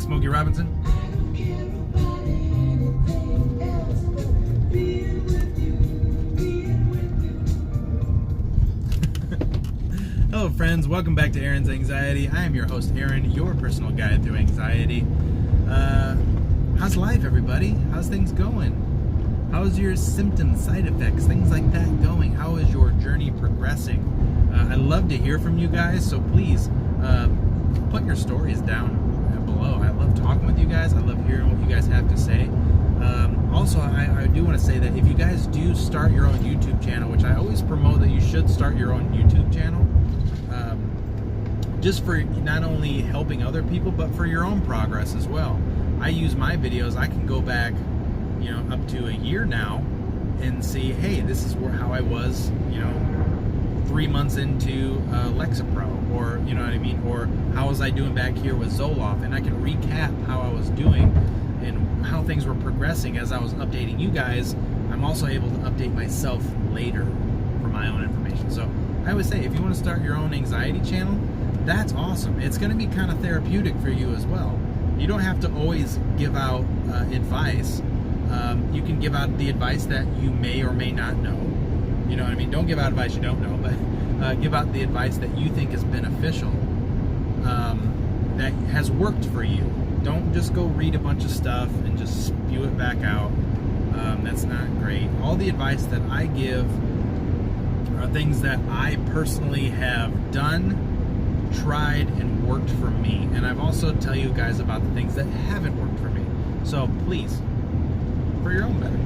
back, Smokey Robinson. Hello friends, welcome back to Aaron's Anxiety. I am your host Aaron, your personal guide through anxiety. How's life, everybody? How's things going? How's your symptoms, side effects, things like that going? How is your journey progressing? I love to hear from you guys, so please put your stories down below. I love talking with you guys. I love hearing what you guys have to say. Also, I do want to say that if you guys do start your own YouTube channel, which I always promote that you should start your own YouTube channel, just for not only helping other people, but for your own progress as well. I use my videos, I can go back, up to a year now and see, hey, this is how I was, 3 months into Lexapro, or, you know what I mean, or how was I doing back here with Zoloft, and I can recap how I was doing and how things were progressing as I was updating you guys. I'm also able to update myself later for my own information. So I would say, if you want to start your own anxiety channel, that's awesome. It's going to be kind of therapeutic for you as well. You don't have to always give out advice. You can give out the advice that you may or may not know. You know what I mean? Don't give out advice you don't know, but give out the advice that you think is beneficial, that has worked for you. Don't just go read a bunch of stuff and just spew it back out. That's not great. All the advice that I give are things that I personally have done, tried, and worked for me. And I've also tell you guys about the things that haven't worked for me. So please, for your own better,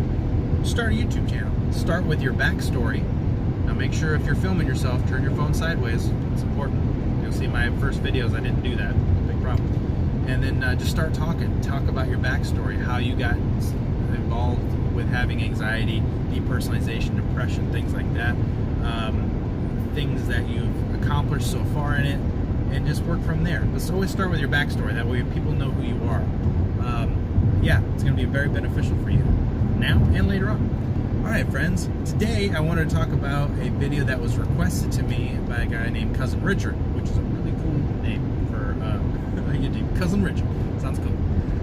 start a YouTube channel. Start with your backstory. Now make sure if you're filming yourself, turn your phone sideways. It's important. You'll see my first videos, I didn't do that. Big problem. And then just start talking. Talk about your backstory, how you got involved with having anxiety, depersonalization, depression, things like that. Things that you've accomplished so far in it, and just work from there. Let's always start with your backstory. That way people know who you are. Yeah, it's going to be very beneficial for you now and later on. Alright friends, today I wanted to talk about a video that was requested to me by a guy named Cousin Richard, which is a really cool name for YouTube. Cousin Richard. Sounds cool.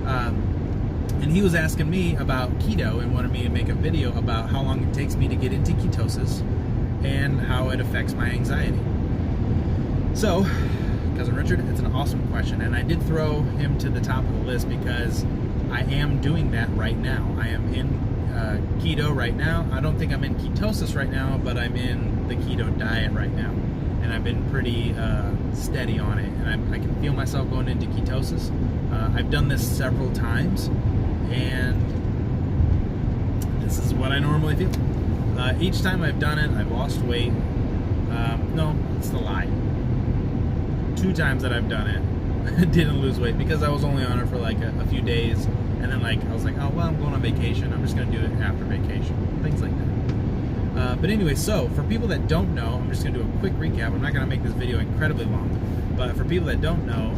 And he was asking me about keto and wanted me to make a video about how long it takes me to get into ketosis and how it affects my anxiety. So, Cousin Richard, it's an awesome question, and I did throw him to the top of the list because I am doing that right now. I am in keto right now. I don't think I'm in ketosis right now, but I'm in the keto diet right now, and I've been pretty steady on it, and I can feel myself going into ketosis. I've done this several times, and this is what I normally feel. Each time I've done it, I've lost weight. No, it's a lie. 2 times that I've done it, I didn't lose weight because I was only on it for like a few days, and then I was like, oh well, I'm going on vacation, I'm just going to do it after vacation, things like that. But anyway, so for people that don't know, I'm just going to do a quick recap. I'm not going to make this video incredibly long, but for people that don't know,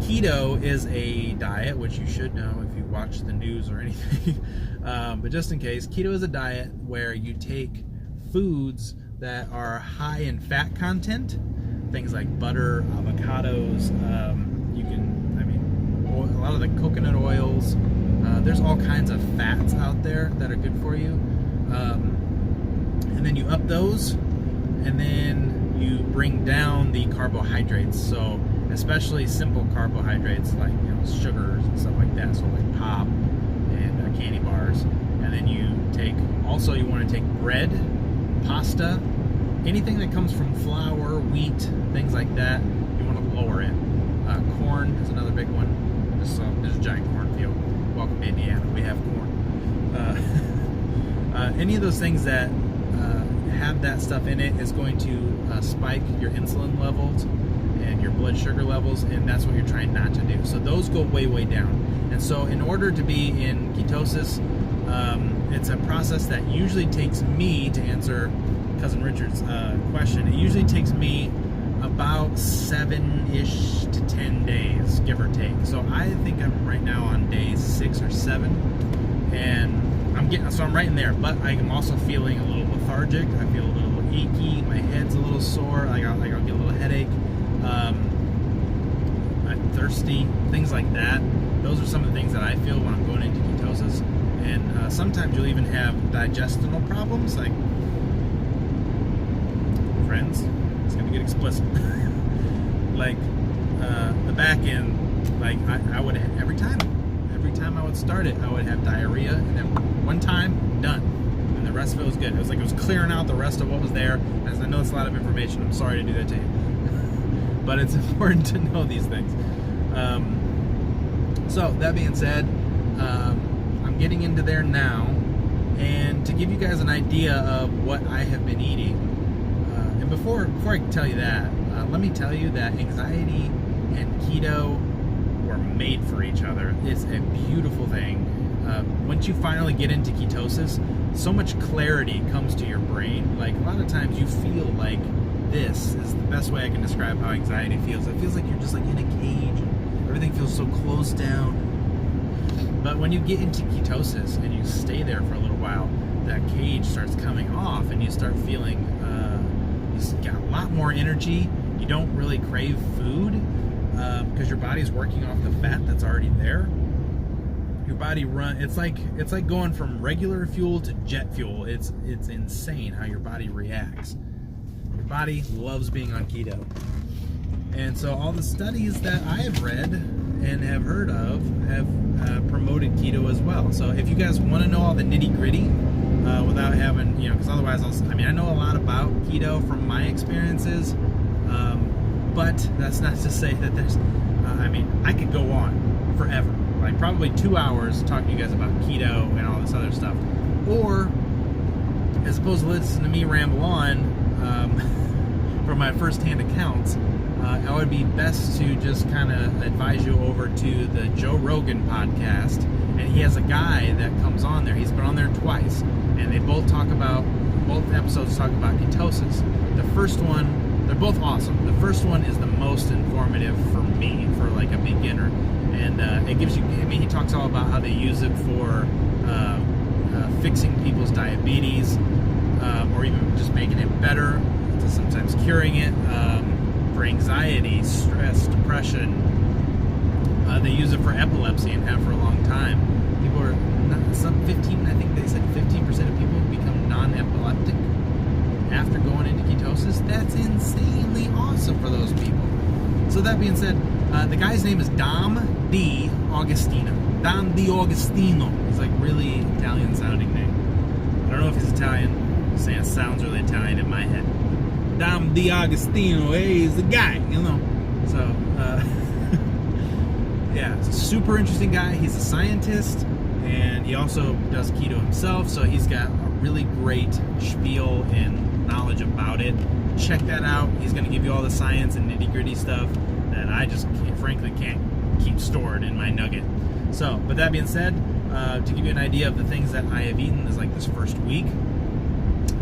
keto is a diet, which you should know if you watch the news or anything. But just in case, keto is a diet where you take foods that are high in fat content, things like butter, avocados, a lot of the coconut oils. There's all kinds of fats out there that are good for you. And then you up those, and then you bring down the carbohydrates. So especially simple carbohydrates like sugars and stuff like that. So like pop and candy bars. And then you want to take bread, pasta, anything that comes from flour, wheat, things like that. You want to lower it. Corn is another big one. There's a giant cornfield. Welcome to Indiana. We have corn. Any of those things that have that stuff in it is going to spike your insulin levels and your blood sugar levels, and that's what you're trying not to do. So those go way, way down. And so in order to be in ketosis, it's a process that usually takes me, to answer Cousin Richard's question, it usually takes me about 7-ish to 10 days, give or take. So I think I'm right now on day 6 or 7, and I'm right in there, but I'm also feeling a little lethargic. I feel a little achy, my head's a little sore, I'll get a little headache. thirsty, things like that. Those are some of the things that I feel when I'm going into ketosis. And sometimes you'll even have digestional problems, like, friends, it's gonna get explicit. Like the back end, like I would, every time I would start it, I would have diarrhea, and then one time, done, and the rest of it was good. It was like it was clearing out the rest of what was there. As I know it's a lot of information, I'm sorry to do that to you, but it's important to know these things. So that being said, I'm getting into there now, and to give you guys an idea of what I have been eating, and before I can tell you that, let me tell you that anxiety and keto were made for each other. It's a beautiful thing. Once you finally get into ketosis, so much clarity comes to your brain. Like, a lot of times you feel like, this is the best way I can describe how anxiety feels. It feels like you're just like in a cage. Everything feels so closed down. But when you get into ketosis and you stay there for a little while, that cage starts coming off, and you start feeling you've got a lot more energy. You don't really crave food because your body's working off the fat that's already there. Your body it's like going from regular fuel to jet fuel. It's insane how your body reacts. Your body loves being on keto. And so all the studies that I have read and have heard of have promoted keto as well. So if you guys want to know all the nitty gritty without having, because otherwise I know a lot about keto from my experiences, but that's not to say that there's, I could go on forever, like probably 2 hours talking to you guys about keto and all this other stuff. Or, as opposed to listen to me ramble on from my first-hand accounts, it would be best to just kind of advise you over to the Joe Rogan podcast, and he has a guy that comes on there. He's been on there twice, and they both episodes talk about ketosis. The first one, they're both awesome. The first one is the most informative for me, for like a beginner, and it gives you, he talks all about how they use it for fixing people's diabetes, or even just making it better, to sometimes curing it, for anxiety, stress, depression. They use it for epilepsy and have for a long time. People are I think they said 15% of people become non-epileptic after going into ketosis. That's insanely awesome for those people. So that being said, the guy's name is Dom D'Agostino. Dom D'Agostino. It's like really Italian sounding name. I don't know if he's Italian. I'm saying it sounds really Italian in my head. Dom D'Agostino, hey, he's the guy, So, yeah, it's a super interesting guy. He's a scientist, and he also does keto himself, so he's got a really great spiel and knowledge about it. Check that out. He's going to give you all the science and nitty-gritty stuff that I just frankly can't keep stored in my nugget. So, but that being said, to give you an idea of the things that I have eaten is like this first week.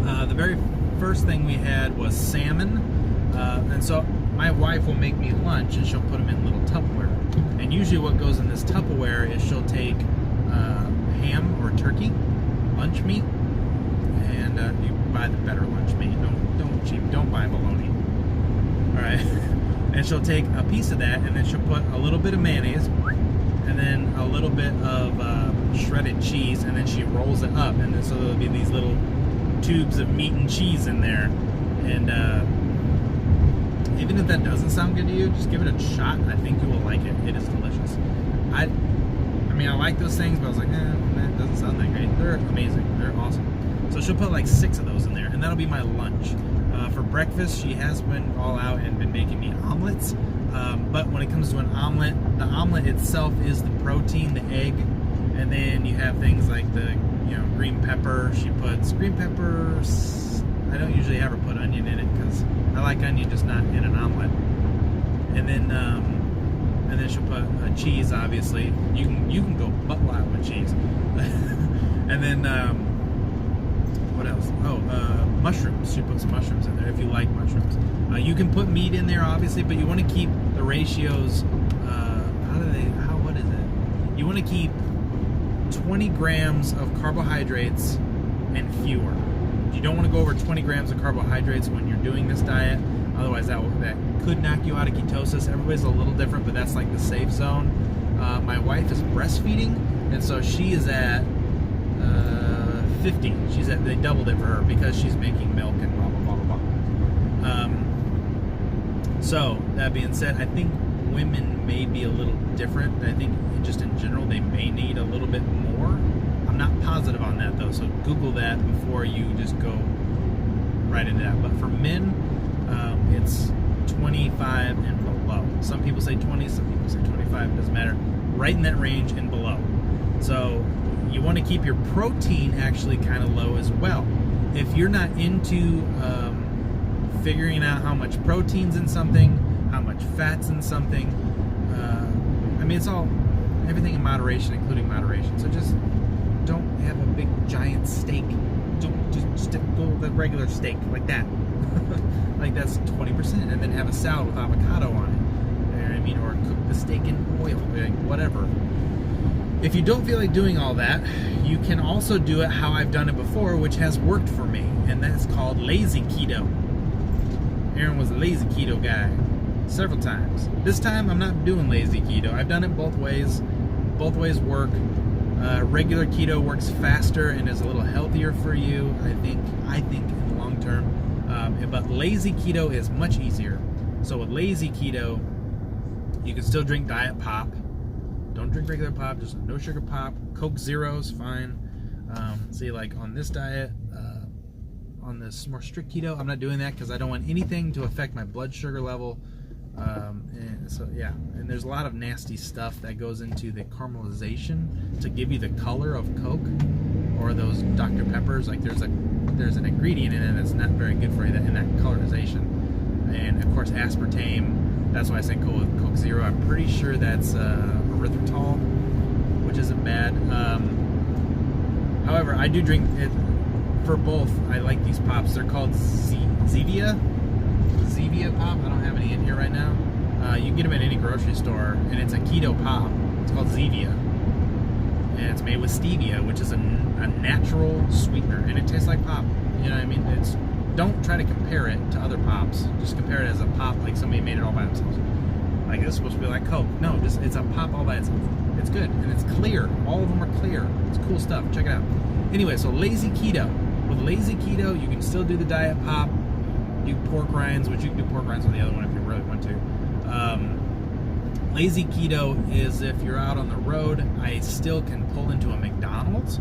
The very first thing we had was salmon, and so my wife will make me lunch, and she'll put them in little Tupperware. And usually what goes in this Tupperware is she'll take ham or turkey, lunch meat, and you buy the better lunch meat. Don't buy bologna. All right, and she'll take a piece of that, and then she'll put a little bit of mayonnaise, and then a little bit of shredded cheese, and then she rolls it up, and then so there'll be these little tubes of meat and cheese in there. And even if that doesn't sound good to you, just give it a shot. I think you will like it. It is delicious. I like those things, but I was like, that doesn't sound that great. They're amazing. They're awesome. So she'll put like 6 of those in there, and that'll be my lunch. For breakfast, she has been all out and been making me omelets. But when it comes to an omelet, the omelet itself is the protein, the egg, and then you have things like the green pepper. She puts green peppers. I don't usually ever put onion in it because I like onion, just not in an omelet. And then she'll put cheese. Obviously, you can go butt wild with cheese. And then what else? Mushrooms. She puts mushrooms in there if you like mushrooms. You can put meat in there, obviously, but you want to keep the ratios. What is it? You want to keep 20 grams of carbohydrates and fewer. You don't want to go over 20 grams of carbohydrates when you're doing this diet. Otherwise, that could knock you out of ketosis. Everybody's a little different, but that's like the safe zone. My wife is breastfeeding, and so she is at 50. They doubled it for her because she's making milk and blah blah blah blah blah. So that being said, I think women may be a little different. I think just in general they may need a little bit more. I'm not positive on that though, so Google that before you just go right into that. But for men, it's 25 and below. Some people say 20, some people say 25. It doesn't matter. Right in that range and below. So you want to keep your protein actually kind of low as well. If you're not into figuring out how much protein's in something, how much fat's in something, I mean, it's all, everything in moderation, including moderation. So just don't have a big giant steak. Just go with a regular steak like that. Like that's 20%, and then have a salad with avocado on it. You know what I mean? Or cook the steak in oil, like whatever. If you don't feel like doing all that, you can also do it how I've done it before, which has worked for me, and that's called lazy keto. Aaron was a lazy keto guy several times. This time I'm not doing lazy keto. I've done it both ways. Both ways work. Regular keto works faster and is a little healthier for you, I think in the long term. But lazy keto is much easier. So with lazy keto, you can still drink diet pop. Don't drink regular pop, just no sugar pop. Coke Zero's fine. See, like on this diet, on this more strict keto, I'm not doing that because I don't want anything to affect my blood sugar level. And so yeah, and there's a lot of nasty stuff that goes into the caramelization to give you the color of Coke or those Dr. Peppers. Like there's an ingredient in it that's not very good for you in that colorization. And of course aspartame. That's why I say go with Coke Zero. I'm pretty sure that's erythritol, which isn't bad. However, I do drink it for both. I like these pops. They're called Zevia pop. I don't have any in here right now. You can get them at any grocery store, and it's a keto pop. It's called Zevia, and it's made with stevia, which is a natural sweetener, and it tastes like pop. You know what I mean? Don't try to compare it to other pops. Just compare it as a pop, like somebody made it all by themselves. Like it's supposed to be like Coke. No, it's a pop all by itself. It's good, and it's clear. All of them are clear. It's cool stuff. Check it out. Anyway, so lazy keto. With lazy keto, you can still do the diet pop. Do pork rinds, which you can do pork rinds with the other one if you really want to. Lazy keto is if you're out on the road, I still can pull into a McDonald's,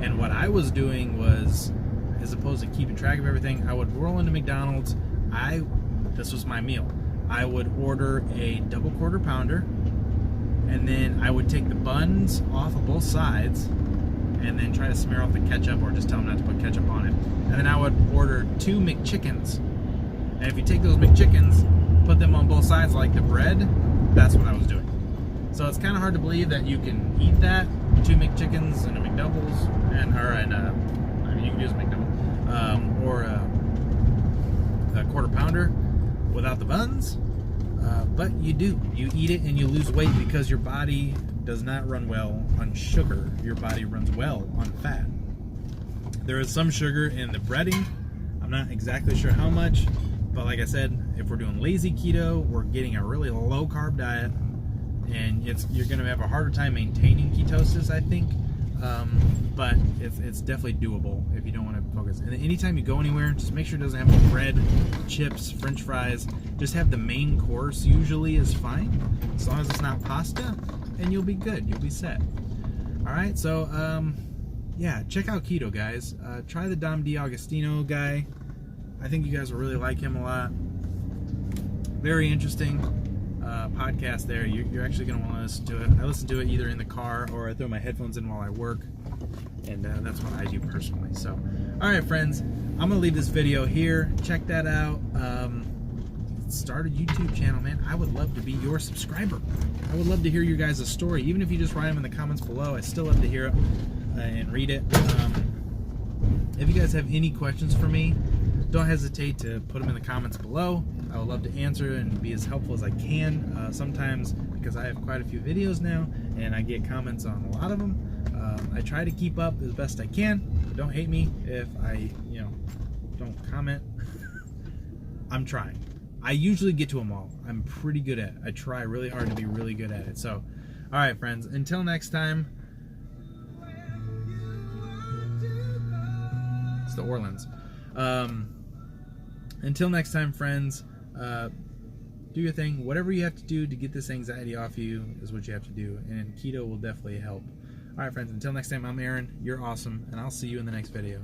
and what I was doing was, as opposed to keeping track of everything, I would roll into McDonald's. This was my meal. I would order a double quarter pounder, and then I would take the buns off of both sides, and then try to smear off the ketchup, or just tell them not to put ketchup on it. And then I would order 2 McChickens. And if you take those McChickens, put them on both sides like the bread, that's what I was doing. So it's kind of hard to believe that you can eat that, 2 McChickens and a McDoubles, I mean you can use a McDouble, or a quarter pounder without the buns. But you do. You eat it and you lose weight because your body does not run well on sugar. Your body runs well on fat. There is some sugar in the breading. I'm not exactly sure how much, but like I said, if we're doing lazy keto, we're getting a really low carb diet, and you're going to have a harder time maintaining ketosis, I think. But it's definitely doable if you don't want to focus. And anytime you go anywhere, just make sure it doesn't have bread, chips, French fries. Just have the main course usually is fine, as long as it's not pasta, and you'll be good. You'll be set. All right, so yeah, check out keto, guys. Try the Dom D'Agostino guy. I think you guys will really like him a lot. Very interesting podcast there. You're actually going to want to listen to it. I listen to it either in the car or I throw my headphones in while I work, and that's what I do personally. So, all right, friends, I'm going to leave this video here. Check that out. Start a YouTube channel, man. I would love to be your subscriber. I would love to hear your guys' story. Even if you just write them in the comments below, I still love to hear it and read it. If you guys have any questions for me, don't hesitate to put them in the comments below. I would love to answer and be as helpful as I can. Sometimes, because I have quite a few videos now, and I get comments on a lot of them, I try to keep up as best I can. Don't hate me if I, don't comment. I'm trying. I usually get to them all. I'm pretty good at it. I try really hard to be really good at it. So, all right, friends. Until next time. It's the Orleans. Until next time, friends. Do your thing. Whatever you have to do to get this anxiety off you is what you have to do. And keto will definitely help. All right, friends. Until next time, I'm Aaron. You're awesome. And I'll see you in the next video.